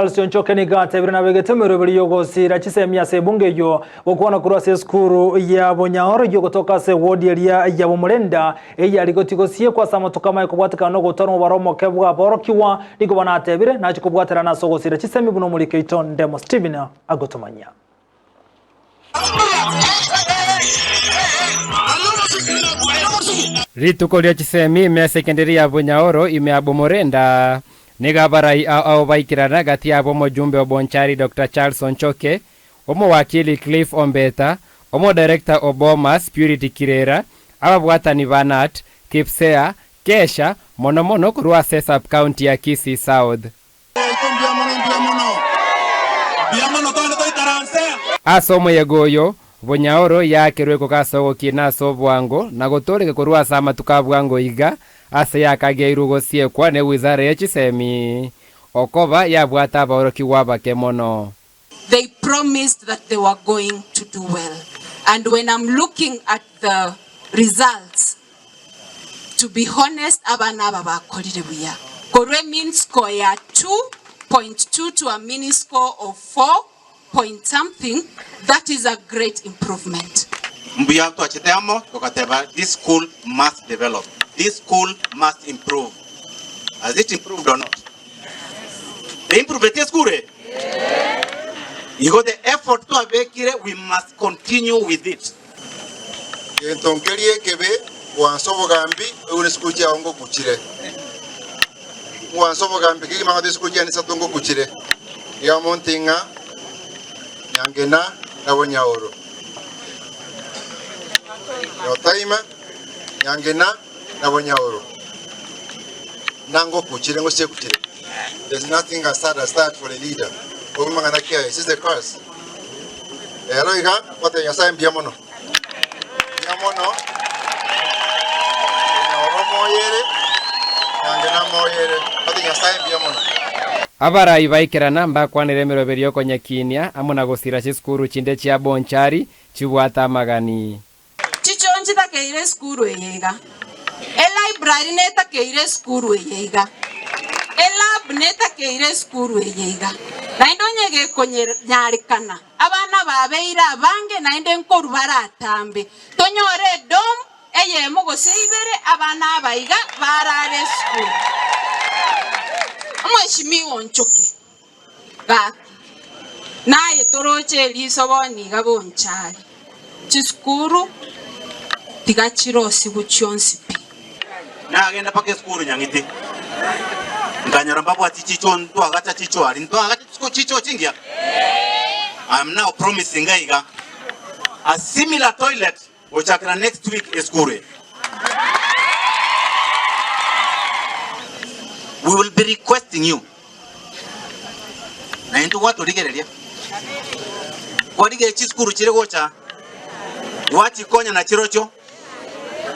Sionchoke ni gate birina begetemero biri yogosi rachisemya se bunge yo okwana kurase skuru ya Bonyaoro yo kutoka se wodi ya Bomurenda eya ligotigosie kwa samotukama ikubwatika no gutoro baromo kebwa borokiwa niko banatebire nachi kubwatera nasogosi rachisemi buno muri Keiton Demo Steven agotomanya Rituko lya chisemi me secondary ya Bonyaoro ime Bomurenda Nigabarai au baikirana gati abo mojumbe wa Bonchari Dr. Charles Onchoke, omo wakili Cliff Ombeta, omo director Obomas Purity Kirera, ababwatani Vanat, Kipsea, Kesha, monomono kurua sub county ya Kisii South. Asomo yegoyo, Bonyaoro ya kirweko kasogo kina sobwango, na gotoreke kurua sama tukabwango iga, ase yakageirugo siekwa ne wizara ya chisemi okova yabwata aboroki wabake mono. They promised that they were going to do well, and when I'm looking at the results, to be honest, abana baba kolire buya korwe mean score ya 2.2 to a mini score of 4 point something. That is a great improvement. Mbuya to achitemo tukateba this school must develop. This school must improve. Has it improved or not? They improved the school? Yeah. You got the effort to avekire, we must continue with it. Yentonkerie kebe wansobo gambi uneskuchi aongo kuchire. Wansobo gambi kiki mangati skuchi anisa tongo kuchire. Ya montinga Nyangena na Bonyaoro. Yotaima Nyangena na Bonyaoro. Nango kuchire ngo se kuchire. There's nothing as sad as that for a leader. Omangana kia, this is the curse. Eroiga, wate yasa mbiamono. Mbiamono. Bonyaoro moyere. Nyangena moyere. Wate yasa mbiamono. Abara ibaikirana mbakwanire miroberio konyakinia amuna gusira chiskuru chinde chia Bonchari chibwata magani. Chichonji takeire skuru eyega. Library neta keire skuru eyega. Lab neta keire skuru eyega. Naindo nyege konyarikana. Abana babeira abange nainde nkoru baratambe. Tonyore dom eye mugoseibere abana abaiga barare skuru. Mheshimiwa Onchoke. Ga. Naye toroche lisoboni ga Bonchari. Chiskuru tigachirosi guchionsipi. Na agenda pake skuru nyangiti. Nganyara mbabu ati chicho ntu agacha chicho ali ntu agacha chicho chingia. I'm now promising gaiga a similar toilet which akira next week is skuru. We will be requesting you. Na into what origerelia? Orige chiskuru chire gocha. Wachi konya na chirocho.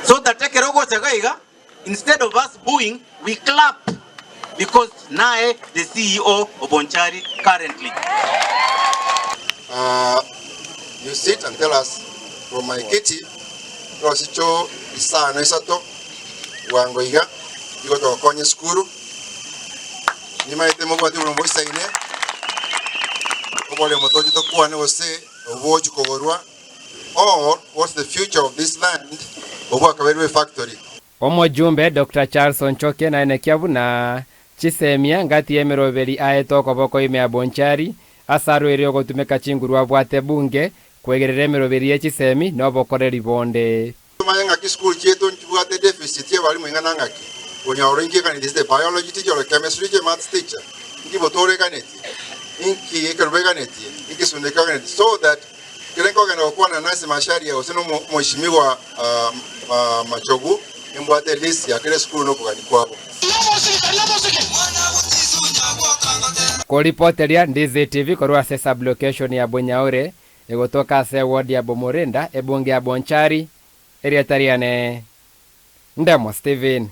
So that take rogocha gaiga, instead of us booing, we clap because Nae the CEO of Bonchari currently. You sit and tell us from my kitty, Rosicho Isa Nesato, Wangoiga, you go to Konya Skuru. You might tell me what you want to say. Or what's the future of this land? Obuakaberwe factory. Omo jumbe Dr. Charles Onchoke na enekiabu na chisemia ngati emeroberi aetoko boko ime Bonchari asaru erio gotumeka chinguru abwate bunge kwegerere emeroberi ya chisemi no bokoreri bonde. Mayanga ki school cheto ntubwate deficit ye bali mwingana ngaki. Bonyaoro ingi kaniti the biology teacher or chemistry teacher maths teacher. Ingi botore kaneti. Ingi ekerbe kaneti. Ingi sundeka kaneti so that kirengo gana kwa na nasi mashari ya usino mheshimiwa Machogu mbwate list ya kile school no kugani kwabo. Koripoteria Ndizi TV korwa sub location ya Bonyaore egotoka se ward ya Bomurenda ebunge ya Bonchari area tariane Demo Steven.